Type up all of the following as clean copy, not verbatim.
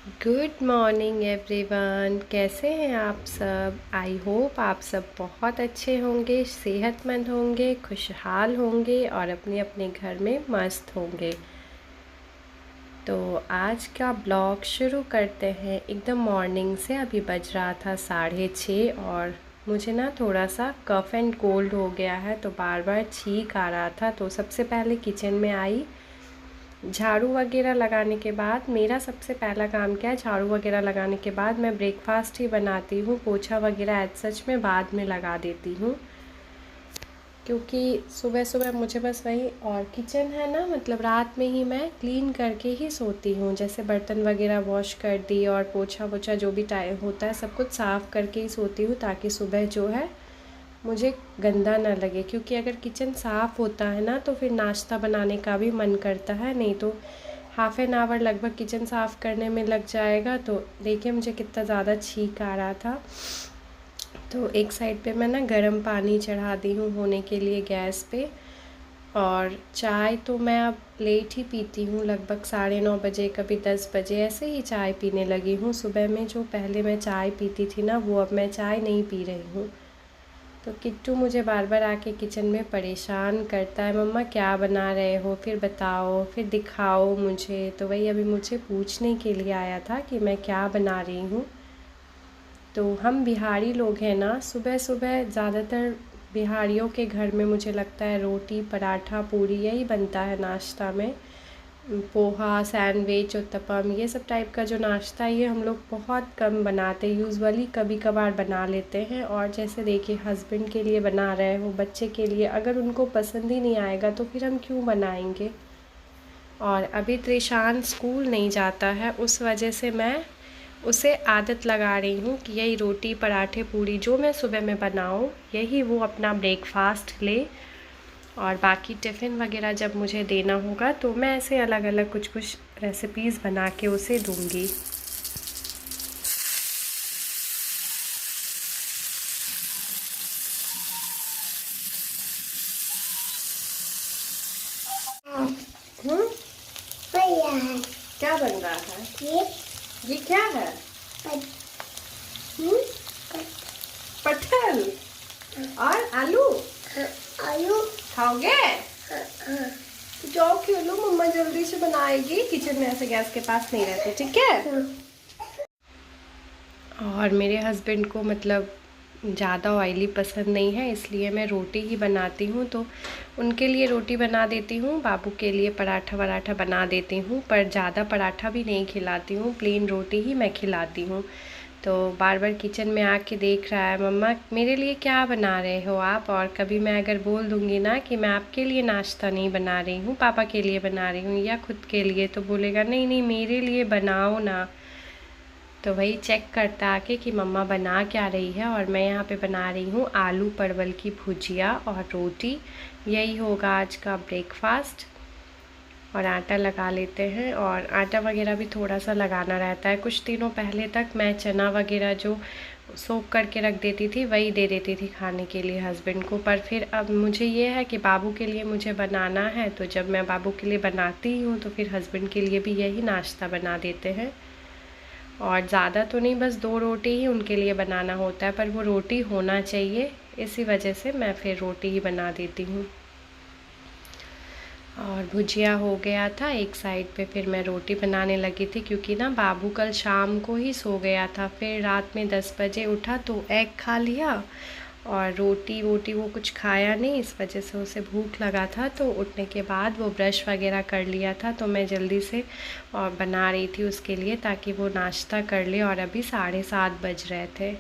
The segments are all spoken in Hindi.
Good morning everyone. कैसे हैं आप सब? आई होप आप सब बहुत अच्छे होंगे, सेहतमंद होंगे, खुशहाल होंगे और अपने अपने घर में मस्त होंगे। तो आज का ब्लॉग शुरू करते हैं एकदम मॉर्निंग से। अभी बज रहा था 6:30 और मुझे ना थोड़ा सा कफ़ एंड कोल्ड हो गया है, तो बार बार छींक आ रहा था। तो सबसे पहले किचन में आई। झाड़ू वगैरह लगाने के बाद मेरा सबसे पहला काम क्या है, झाड़ू वगैरह लगाने के बाद मैं ब्रेकफास्ट ही बनाती हूँ। पोछा वगैरह एज सच में बाद में लगा देती हूँ, क्योंकि सुबह सुबह मुझे बस वही, और किचन है ना, मतलब रात में ही मैं क्लीन करके ही सोती हूँ। जैसे बर्तन वगैरह वॉश कर दी और पोछा वोछा जो भी टाइम होता है सब कुछ साफ़ करके ही सोती हूँ, ताकि सुबह जो है मुझे गंदा ना लगे। क्योंकि अगर किचन साफ़ होता है ना तो फिर नाश्ता बनाने का भी मन करता है, नहीं तो हाफ़ एन आवर लगभग किचन साफ़ करने में लग जाएगा। तो देखिए मुझे कितना ज़्यादा छींक आ रहा था। तो एक साइड पे मैं ना गर्म पानी चढ़ा दी हूँ होने के लिए गैस पे। और चाय तो मैं अब लेट ही पीती हूँ, लगभग 9:30 बजे, कभी 10 बजे ऐसे ही चाय पीने लगी हूँ। सुबह में जो पहले मैं चाय पीती थी ना, वो अब मैं चाय नहीं पी रही हूँ। तो किट्टू मुझे बार बार आके किचन में परेशान करता है, मम्मा क्या बना रहे हो, फिर बताओ, फिर दिखाओ मुझे। तो वही अभी मुझे पूछने के लिए आया था कि मैं क्या बना रही हूँ। तो हम बिहारी लोग हैं ना, सुबह सुबह ज़्यादातर बिहारियों के घर में मुझे लगता है रोटी पराठा पूरी यही बनता है नाश्ता में। पोहा, सैंडविच, उत्तपम, ये सब टाइप का जो नाश्ता है ये हम लोग बहुत कम बनाते हैं। यूजुअली कभी कभार बना लेते हैं। और जैसे देखिए हस्बैंड के लिए बना रहे हो, बच्चे के लिए, अगर उनको पसंद ही नहीं आएगा तो फिर हम क्यों बनाएंगे। और अभी त्रिशान स्कूल नहीं जाता है, उस वजह से मैं उसे आदत लगा रही हूँ कि यही रोटी पराठे पूरी जो मैं सुबह में बनाऊँ यही वो अपना ब्रेकफास्ट ले। और बाकी टिफ़िन वगैरह जब मुझे देना होगा तो मैं ऐसे अलग अलग कुछ कुछ रेसिपीज़ बना के उसे दूँगी। हम्म, भैया है क्या बन रहा है? ये ये क्या है? पट- हम्म, पटल और आलू आलू। खाओगे? हाँ, हाँ, जाओ खेलो, मम्मा जल्दी से बनाएगी। किचन में ऐसे गैस के पास नहीं रहते, ठीक है? हाँ। और मेरे हस्बैंड को मतलब ज़्यादा ऑयली पसंद नहीं है, इसलिए मैं रोटी ही बनाती हूँ। तो उनके लिए रोटी बना देती हूँ, बाबू के लिए पराठा वराठा बना देती हूँ, पर ज़्यादा पराठा भी नहीं खिलाती हूँ, प्लेन रोटी ही मैं खिलाती हूँ। तो बार बार किचन में आके देख रहा है, मम्मा मेरे लिए क्या बना रहे हो आप। और कभी मैं अगर बोल दूँगी ना कि मैं आपके लिए नाश्ता नहीं बना रही हूँ, पापा के लिए बना रही हूँ या खुद के लिए, तो बोलेगा नहीं नहीं मेरे लिए बनाओ ना। तो वही चेक करता आके कि मम्मा बना क्या रही है। और मैं यहाँ पे बना रही हूँ आलू परवल की भुजिया और रोटी। यही होगा आज का ब्रेकफास्ट। और आटा लगा लेते हैं, और आटा वगैरह भी थोड़ा सा लगाना रहता है। कुछ दिनों पहले तक मैं चना वगैरह जो सोख करके रख देती थी वही दे देती थी खाने के लिए हस्बैंड को। पर फिर अब मुझे ये है कि बाबू के लिए मुझे बनाना है, तो जब मैं बाबू के लिए बनाती हूँ तो फिर हस्बैंड के लिए भी यही नाश्ता बना देते हैं। और ज़्यादा तो नहीं, बस 2 रोटी ही उनके लिए बनाना होता है, पर वो रोटी होना चाहिए, इसी वजह से मैं फिर रोटी ही बना देती हूँ। और भुजिया हो गया था एक साइड पे, फिर मैं रोटी बनाने लगी थी, क्योंकि ना बाबू कल शाम को ही सो गया था। फिर रात में 10 बजे उठा तो एग खा लिया, और रोटी वोटी वो कुछ खाया नहीं, इस वजह से उसे भूख लगा था। तो उठने के बाद वो ब्रश वगैरह कर लिया था, तो मैं जल्दी से और बना रही थी उसके लिए, ताकि वो नाश्ता कर ले। और अभी 7:30 बज रहे थे।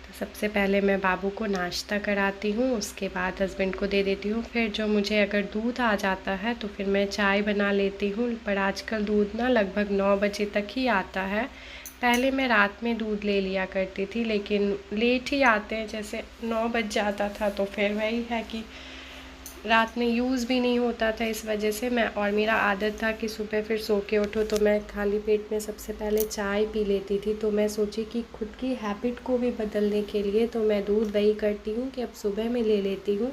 तो सबसे पहले मैं बाबू को नाश्ता कराती हूँ, उसके बाद हस्बैंड को दे देती हूँ। फिर जो मुझे अगर दूध आ जाता है तो फिर मैं चाय बना लेती हूँ। पर आजकल दूध ना लगभग 9 बजे तक ही आता है। पहले मैं रात में दूध ले लिया करती थी, लेकिन लेट ही आते हैं, जैसे 9 बज जाता था। तो फिर वही है कि रात में यूज़ भी नहीं होता था, इस वजह से मैं, और मेरा आदत था कि सुबह फिर सो के उठो तो मैं खाली पेट में सबसे पहले चाय पी लेती थी। तो मैं सोची कि खुद की हैबिट को भी बदलने के लिए तो मैं दूध वही करती हूँ कि अब सुबह में ले लेती हूँ,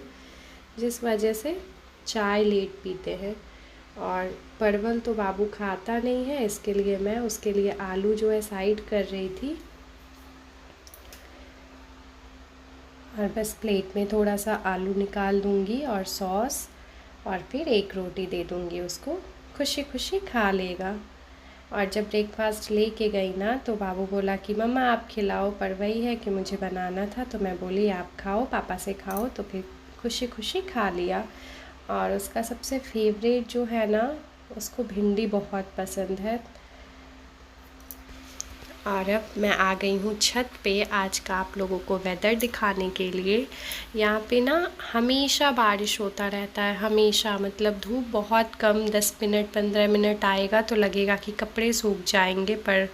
जिस वजह से चाय लेट पीते हैं। और परवल तो बाबू खाता नहीं है, इसके लिए मैं उसके लिए आलू जो है साइड कर रही थी। और बस प्लेट में थोड़ा सा आलू निकाल दूँगी और सॉस, और फिर एक रोटी दे दूँगी उसको, खुशी खुशी खा लेगा। और जब ब्रेकफास्ट लेके गई ना तो बाबू बोला कि मम्मा आप खिलाओ, पर वही है कि मुझे बनाना था, तो मैं बोली आप खाओ, पापा से खाओ, तो फिर खुशी खुशी खा लिया। और उसका सबसे फेवरेट जो है ना, उसको भिंडी बहुत पसंद है। और अब मैं आ गई हूँ छत पे आज का आप लोगों को वेदर दिखाने के लिए। यहाँ पे ना हमेशा बारिश होता रहता है, हमेशा, मतलब धूप बहुत कम, 10 मिनट 15 मिनट आएगा तो लगेगा कि कपड़े सूख जाएंगे, पर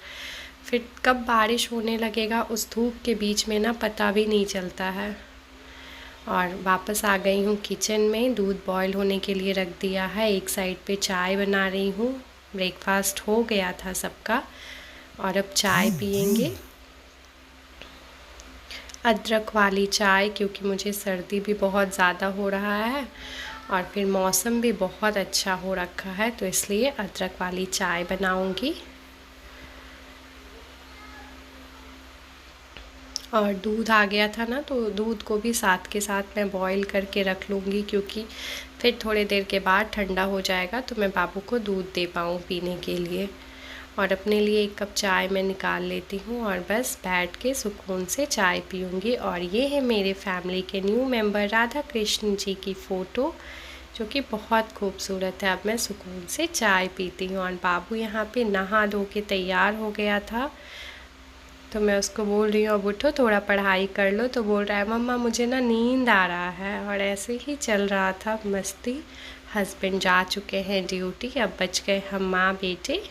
फिर कब बारिश होने लगेगा उस धूप के बीच में ना पता भी नहीं चलता है। और वापस आ गई हूँ किचन में, दूध बॉईल होने के लिए रख दिया है, एक साइड पे चाय बना रही हूँ। ब्रेकफास्ट हो गया था सबका और अब चाय पियेंगे, अदरक वाली चाय, क्योंकि मुझे सर्दी भी बहुत ज़्यादा हो रहा है और फिर मौसम भी बहुत अच्छा हो रखा है, तो इसलिए अदरक वाली चाय बनाऊंगी। और दूध आ गया था ना, तो दूध को भी साथ के साथ मैं बॉईल करके रख लूँगी, क्योंकि फिर थोड़ी देर के बाद ठंडा हो जाएगा तो मैं बाबू को दूध दे पाऊँ पीने के लिए। और अपने लिए एक कप चाय मैं निकाल लेती हूँ और बस बैठ के सुकून से चाय पीऊँगी। और ये है मेरे फैमिली के न्यू मेंबर राधा कृष्ण जी की फ़ोटो, जो कि बहुत खूबसूरत है। अब मैं सुकून से चाय पीती हूँ। और बाबू यहाँ पे नहा धो के तैयार हो गया था, तो मैं उसको बोल रही हूँ अब उठो थोड़ा पढ़ाई कर लो, तो बोल रहा है मम्मा मुझे ना नींद आ रहा है। और ऐसे ही चल रहा था मस्ती। हस्बैंड जा चुके हैं ड्यूटी, अब बच गए हम माँ बेटे।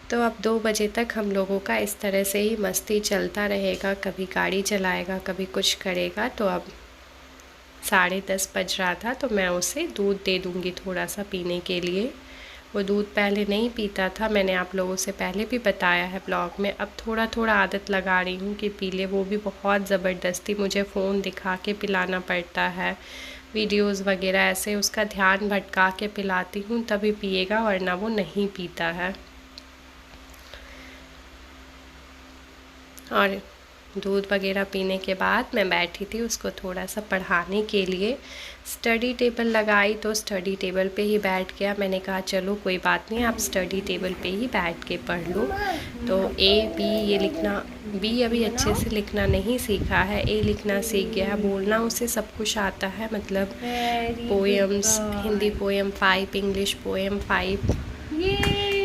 तो अब 2 बजे तक हम लोगों का इस तरह से ही मस्ती चलता रहेगा, कभी गाड़ी चलाएगा, कभी कुछ करेगा। तो अब 10:30 बज रहा था, तो मैं उसे दूध दे दूँगी थोड़ा सा पीने के लिए। वो दूध पहले नहीं पीता था, मैंने आप लोगों से पहले भी बताया है ब्लॉग में। अब थोड़ा थोड़ा आदत लगा रही हूँ कि पी ले, वो भी बहुत ज़बरदस्ती मुझे फ़ोन दिखा के पिलाना पड़ता है, वीडियोज़ वगैरह ऐसे उसका ध्यान भटका के पिलाती हूँ तभी पिएगा, वरना वो नहीं पीता है। और दूध वगैरह पीने के बाद मैं बैठी थी उसको थोड़ा सा पढ़ाने के लिए। स्टडी टेबल लगाई तो स्टडी टेबल पे ही बैठ गया। मैंने कहा चलो कोई बात नहीं, आप स्टडी टेबल पे ही बैठ के पढ़ लो। तो A B ये लिखना, B अभी अच्छे से लिखना नहीं सीखा है, A लिखना सीख गया है, बोलना उसे सब कुछ आता है, मतलब poems, Hindi poem 5, English poem 5,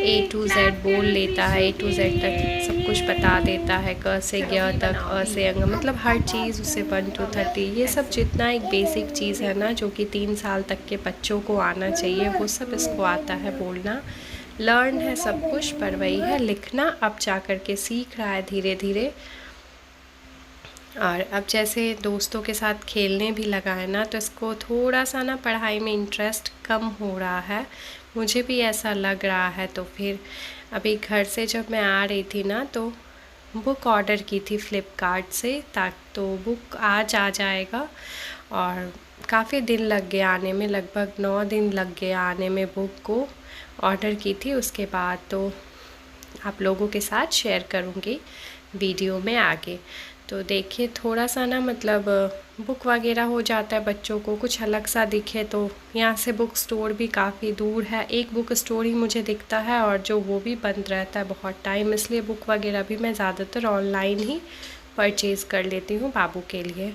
A to Z बोल लेता है, A to Z तक सब कुछ बता देता है, क से ग तक, अ से अंग, मतलब हर चीज़ उसे 1 to 30, ये सब जितना एक बेसिक चीज़ है ना जो कि 3 साल तक के बच्चों को आना चाहिए, वो सब इसको आता है बोलना। लर्न है सब कुछ, पर वही है लिखना अब जा कर के सीख रहा है धीरे धीरे। और अब जैसे दोस्तों के साथ खेलने भी लगा है ना, तो इसको थोड़ा सा ना पढ़ाई में इंटरेस्ट कम हो रहा है, मुझे भी ऐसा लग रहा है। तो फिर अभी घर से जब मैं आ रही थी ना, तो बुक ऑर्डर की थी फ्लिपकार्ट से, तो बुक आज आ जाएगा। और काफ़ी दिन लग गए आने में, लगभग 9 दिन लग गए आने में बुक को। ऑर्डर की थी, उसके बाद तो आप लोगों के साथ शेयर करूँगी वीडियो में आगे। तो देखिए थोड़ा सा ना, मतलब बुक वगैरह हो जाता है बच्चों को, कुछ अलग सा दिखे तो। यहाँ से बुक स्टोर भी काफ़ी दूर है, एक बुक स्टोर ही मुझे दिखता है, और जो वो भी बंद रहता है बहुत टाइम, इसलिए बुक वगैरह भी मैं ज़्यादातर ऑनलाइन ही परचेज़ कर लेती हूँ बाबू के लिए।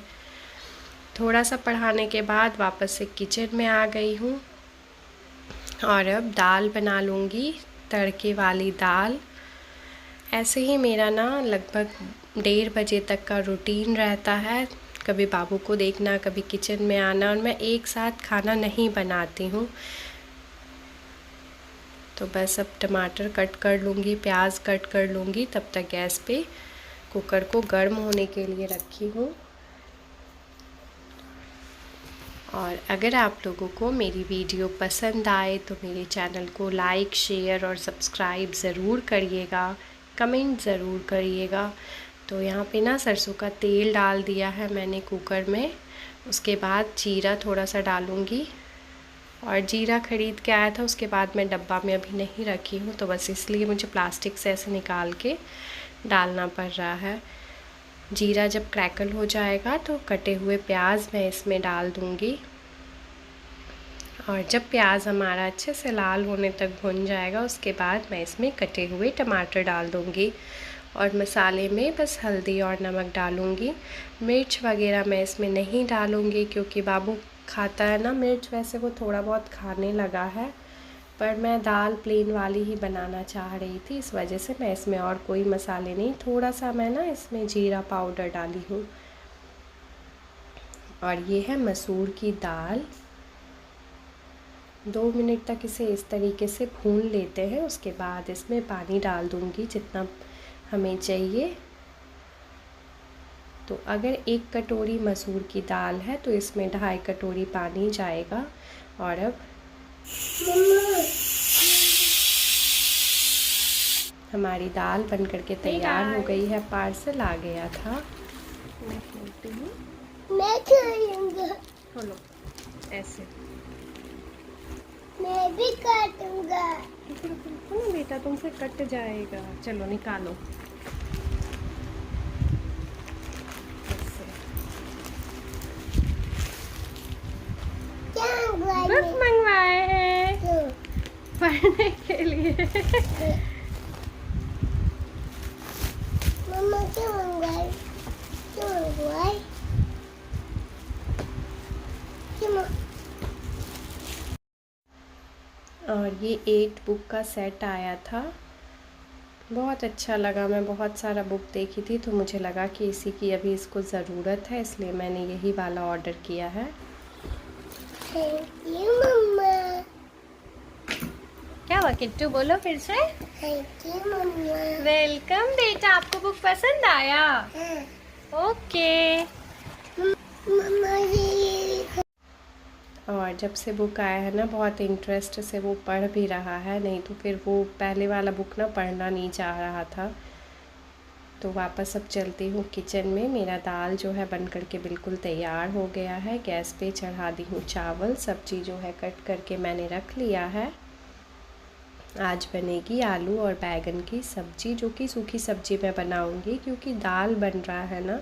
थोड़ा सा पढ़ाने के बाद वापस से किचन में आ गई हूँ और अब दाल बना लूँगी, तड़के वाली दाल। ऐसे ही मेरा ना लगभग 1:30 बजे तक का रूटीन रहता है, कभी बाबू को देखना, कभी किचन में आना, और मैं एक साथ खाना नहीं बनाती हूँ। तो बस अब टमाटर कट कर लूँगी, प्याज कट कर लूँगी, तब तक गैस पे कुकर को गर्म होने के लिए रखी हूँ। और अगर आप लोगों को मेरी वीडियो पसंद आए तो मेरे चैनल को लाइक, शेयर और सब्सक्राइब ज़रूर करिएगा, कमेंट ज़रूर करिएगा। तो यहाँ पे ना सरसों का तेल डाल दिया है मैंने कुकर में, उसके बाद जीरा थोड़ा सा डालूँगी और जीरा ख़रीद के आया था, उसके बाद मैं डब्बा में अभी नहीं रखी हूँ, तो बस इसलिए मुझे प्लास्टिक से ऐसे निकाल के डालना पड़ रहा है। जीरा जब क्रैकल हो जाएगा तो कटे हुए प्याज मैं इसमें डाल दूँगी, और जब प्याज हमारा अच्छे से लाल होने तक भुन जाएगा उसके बाद मैं इसमें कटे हुए टमाटर डाल दूँगी। और मसाले में बस हल्दी और नमक डालूँगी। मिर्च वगैरह मैं इसमें नहीं डालूँगी क्योंकि बाबू खाता है ना मिर्च, वैसे वो थोड़ा बहुत खाने लगा है, पर मैं दाल प्लेन वाली ही बनाना चाह रही थी, इस वजह से मैं इसमें और कोई मसाले नहीं, थोड़ा सा मैं ना इसमें जीरा पाउडर डाली हूँ। और ये है मसूर की दाल। 2 मिनट तक इसे इस तरीके से भून लेते हैं, उसके बाद इसमें पानी डाल दूँगी जितना हमें चाहिए। तो अगर 1 कटोरी मसूर की दाल है तो इसमें 2.5 कटोरी पानी जाएगा। और अब हमारी दाल बन करके तैयार हो गई है। पार्सल आ गया था। मैं खेलती हूँ, मैं खेलूंगा। चलो ऐसे मैं भी काटूंगा। रुको ना बेटा, तुमसे कट जाएगा। चलो निकालो। बुक मंगवाए हैं पढ़ने के लिए। मम्मा क्या मंगवाई? क्या मंगवाई? और ये 8 बुक का सेट आया था, बहुत अच्छा लगा। मैं बहुत सारा बुक देखी थी तो मुझे लगा कि इसी की अभी इसको ज़रूरत है, इसलिए मैंने यही वाला ऑर्डर किया है। थैंक यू मम्मा। क्या हुआ किट्टू, बोलो फिर से। Thank you mamma. वेलकम बेटा, आपको बुक पसंद आया? हाँ। ओके। मम्मा ये और जब से बुक आया है ना, बहुत इंटरेस्ट से वो पढ़ भी रहा है, नहीं तो फिर वो पहले वाला बुक ना पढ़ना नहीं चाह रहा था। तो वापस अब चलती हूँ किचन में। मेरा दाल जो है बन करके बिल्कुल तैयार हो गया है। गैस पे चढ़ा दी हूँ चावल। सब्जी जो है कट करके मैंने रख लिया है। आज बनेगी आलू और बैगन की सब्ज़ी, जो कि सूखी सब्ज़ी मैं बनाऊँगी क्योंकि दाल बन रहा है ना,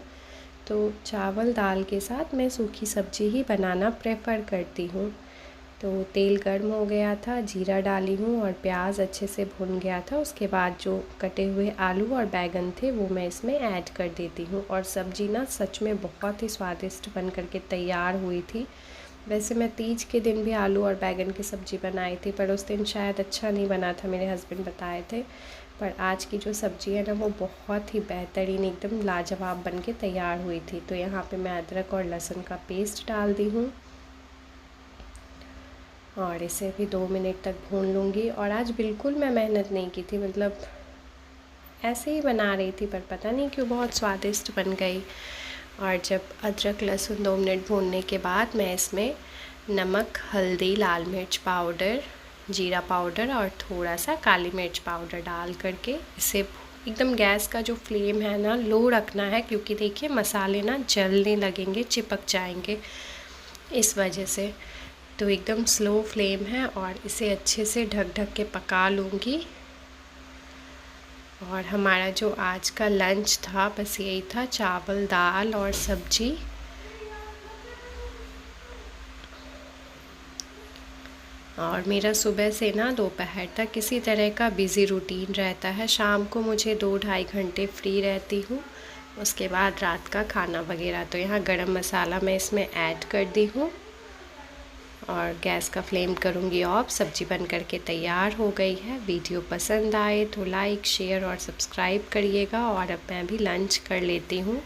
तो चावल दाल के साथ मैं सूखी सब्ज़ी ही बनाना प्रेफर करती हूँ। तो तेल गर्म हो गया था, जीरा डाली हूँ और प्याज अच्छे से भुन गया था। उसके बाद जो कटे हुए आलू और बैगन थे वो मैं इसमें ऐड कर देती हूँ। और सब्ज़ी ना सच में बहुत ही स्वादिष्ट बन करके तैयार हुई थी। वैसे मैं तीज के दिन भी आलू और बैगन की सब्ज़ी बनाई थी, पर उस दिन शायद अच्छा नहीं बना था, मेरे हस्बैंड बताए थे। पर आज की जो सब्ज़ी है ना वो बहुत ही बेहतरीन, एकदम लाजवाब बन के तैयार हुई थी। तो यहाँ पे मैं अदरक और लहसुन का पेस्ट डाल दी हूँ और इसे भी 2 मिनट तक भून लूँगी। और आज बिल्कुल मैं मेहनत नहीं की थी, मतलब ऐसे ही बना रही थी, पर पता नहीं क्यों बहुत स्वादिष्ट बन गई। और जब अदरक लहसुन 2 मिनट भूनने के बाद मैं इसमें नमक, हल्दी, लाल मिर्च पाउडर, जीरा पाउडर और थोड़ा सा काली मिर्च पाउडर डाल करके इसे एकदम, गैस का जो फ्लेम है ना लो रखना है, क्योंकि देखिए मसाले ना जलने लगेंगे, चिपक जाएंगे इस वजह से। तो एकदम स्लो फ्लेम है और इसे अच्छे से ढक के पका लूँगी। और हमारा जो आज का लंच था बस यही था, चावल दाल और सब्जी। और मेरा सुबह से ना दोपहर तक किसी तरह का बिज़ी रूटीन रहता है। शाम को मुझे 2-2.5 घंटे फ्री रहती हूँ, उसके बाद रात का खाना वगैरह। तो यहाँ गरम मसाला मैं इसमें ऐड कर दी हूँ और गैस का फ्लेम करूँगी ऑफ। सब्जी बन करके तैयार हो गई है। वीडियो पसंद आए तो लाइक, शेयर और सब्सक्राइब करिएगा। और अब मैं भी लंच कर लेती हूँ।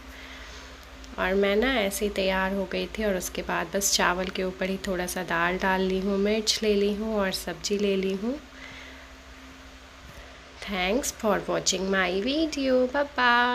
और मैं ना ऐसे ही तैयार हो गई थी और उसके बाद बस चावल के ऊपर ही थोड़ा सा दाल डाल ली हूँ, मिर्च ले ली हूँ और सब्जी ले ली हूँ। Thanks for watching my video. Bye bye.